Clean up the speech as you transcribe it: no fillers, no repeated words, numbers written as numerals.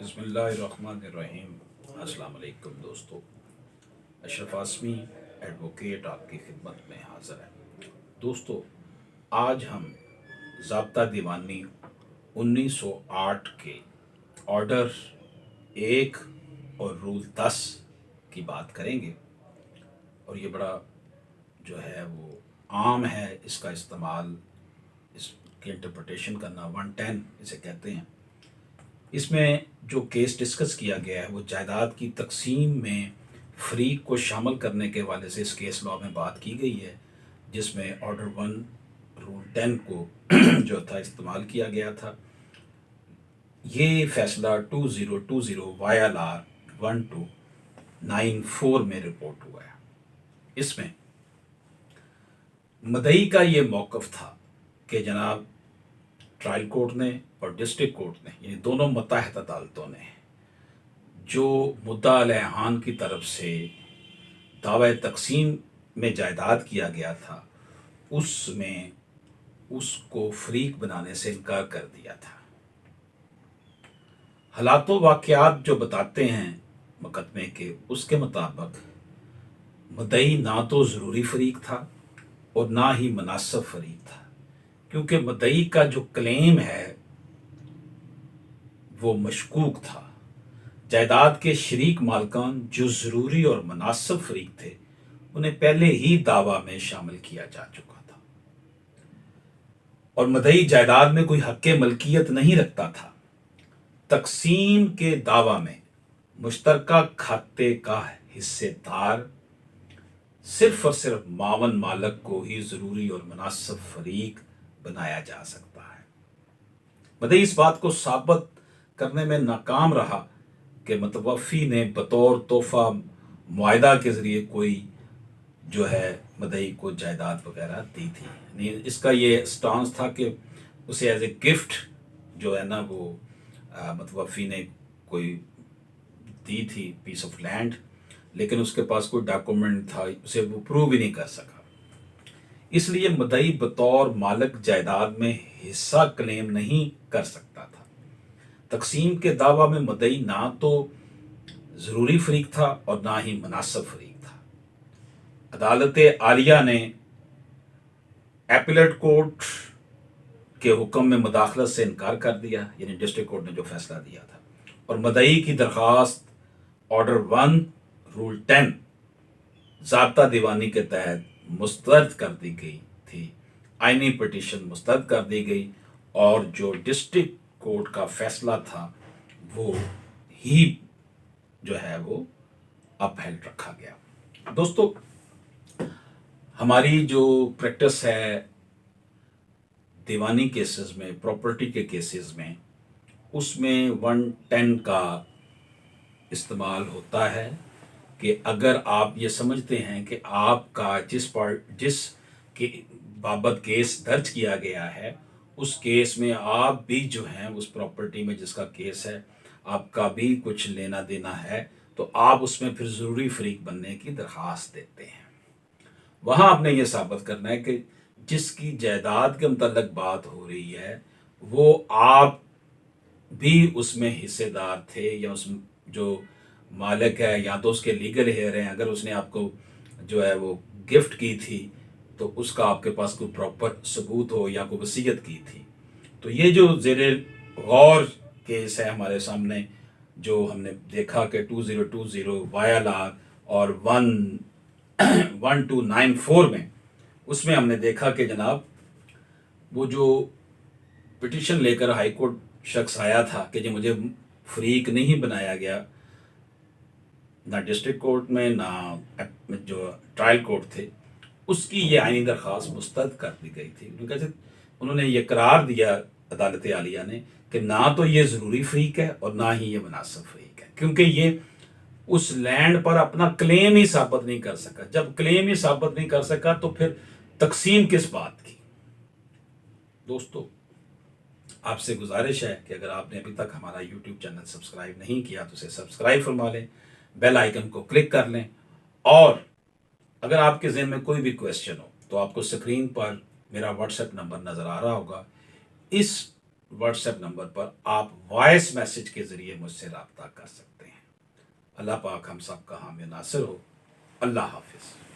बिस्मिल्लाहिर्रहमानिर्रहीम। अस्सलाम वालेकुम दोस्तों। अशरफ आसमी एडवोकेट आपकी खिदमत में हाज़िर है। दोस्तों, आज हम ज़ाब्ता दीवानी 1908 के ऑर्डर 1 और रूल 10 की बात करेंगे। और ये बड़ा जो है वो आम है इसका इस्तेमाल, इसकी इंटरप्रटेशन करना। 110 इसे कहते हैं। इसमें जो केस डिस्कस किया गया है वो जायदाद की तकसीम में फरीक को शामिल करने के हवाले से इस केस लॉ में बात की गई है, जिसमें ऑर्डर 1 रूल 10 को जो था इस्तेमाल किया गया था। ये फैसला 2020 YLR 1294 में रिपोर्ट हुआ है। इसमें मदई का ये मौक़िफ़ था कि जनाब ट्रायल कोर्ट ने और डिस्ट्रिक्ट कोर्ट ने, यानी दोनों मुत्तहद अदालतों ने, जो मुद्दा अलैहान की तरफ से दावा तकसीम में जायदाद किया गया था उसमें उसको फरीक बनाने से इनकार कर दिया था। हालात व वाक़यात जो बताते हैं मुकदमे के, उसके मुताबिक मुद्दई ना तो ज़रूरी फरीक था और ना ही मुनासिब फरीक था, क्योंकि मुद्दई का जो क्लेम है वो मशकूक था। जायदाद के शरीक मालकान जो ज़रूरी और मुनासिब फरीक थे उन्हें पहले ही दावा में शामिल किया जा चुका था और मुद्दई जायदाद में कोई हक़ मलकियत नहीं रखता था। तकसीम के दावा में मुश्तरका खाते का हिस्सेदार सिर्फ और सिर्फ मावन मालक को ही ज़रूरी और मुनासिब फरीक बनाया जा सकता है। मुद्दई इस बात को साबित करने में नाकाम रहा कि मुतवफ़ी ने बतौर तोहफ़ा मुआहदा के ज़रिए कोई जो है मुद्दई को जायदाद वगैरह दी थी। इसका ये स्टांस था कि उसे एज ए गिफ्ट जो है ना वो मुतवफ़ी ने कोई दी थी पीस ऑफ लैंड, लेकिन उसके पास कोई डॉक्यूमेंट था, उसे वो प्रूव ही नहीं कर सका। इसलिए मुद्दई बतौर मालिक जायदाद में हिस्सा क्लेम नहीं कर सकता था। तकसीम के दावा में मुद्दई ना तो ज़रूरी फरीक था और ना ही मुनासिब फरीक था। अदालत आलिया ने एपीलेट कोर्ट के हुक्म में मुदाखलत से इनकार कर दिया, यानी डिस्ट्रिक्ट कोर्ट ने जो फैसला दिया था, और मुद्दई की दरख्वास्त ऑर्डर 1 रूल 10 ज़ाब्ता दीवानी के तहत मुस्तरद कर दी गई थी। आइनी पिटीशन मुस्तरद कर दी गई और जो डिस्ट्रिक्ट कोर्ट का फैसला था वो ही जो है वो अपहेल्ड रखा गया। दोस्तों, हमारी जो प्रैक्टिस है दीवानी केसेस में, प्रॉपर्टी के केसेस में, उसमें 110 का इस्तेमाल होता है कि अगर आप ये समझते हैं कि आपका जिस के बाबत केस दर्ज किया गया है उस केस में आप भी जो हैं उस प्रॉपर्टी में जिसका केस है आपका भी कुछ लेना देना है, तो आप उसमें फिर ज़रूरी फरीक बनने की दरख्वास्त देते हैं। वहाँ आपने ये साबित करना है कि जिसकी जायदाद के मुतल्लिक बात हो रही है वो आप भी उसमें हिस्सेदार थे, या उस जो मालिक है या तो उसके लीगल हेयर हैं। अगर उसने आपको जो है वो गिफ्ट की थी तो उसका आपके पास कोई प्रॉपर सबूत हो या कोई वसीयत की थी। तो ये जो ज़ेरे गौर केस है हमारे सामने, जो हमने देखा कि 2020 YLR और 1294 में, उसमें हमने देखा कि जनाब वो जो पिटीशन लेकर हाई कोर्ट शख्स आया था कि जी मुझे फरीक नहीं बनाया गया, ना डिस्ट्रिक्ट कोर्ट में ना जो ट्रायल कोर्ट थे, उसकी ये आइनी दरख्वास्त मुस्तरद कर दी गई थी। उन्होंने ये करार दिया अदालत आलिया ने कि ना तो ये ज़रूरी फरीक है और ना ही ये मुनासिब फरीक है, क्योंकि ये उस लैंड पर अपना क्लेम ही साबित नहीं कर सका। जब क्लेम ही साबित नहीं कर सका तो फिर तकसीम किस बात की। दोस्तों, आपसे गुजारिश है कि अगर आपने अभी तक हमारा यूट्यूब चैनल सब्सक्राइब नहीं किया तो उसे सब्सक्राइब फरमा लें, बेल आइकन को क्लिक कर लें, और अगर आपके ज़हन में कोई भी क्वेश्चन हो तो आपको स्क्रीन पर मेरा व्हाट्सएप नंबर नज़र आ रहा होगा। इस واٹس ایپ نمبر پر آپ وائس میسج کے ذریعے مجھ سے رابطہ کر سکتے ہیں۔ اللہ پاک ہم سب کا حامی ناصر ہو۔ اللہ حافظ۔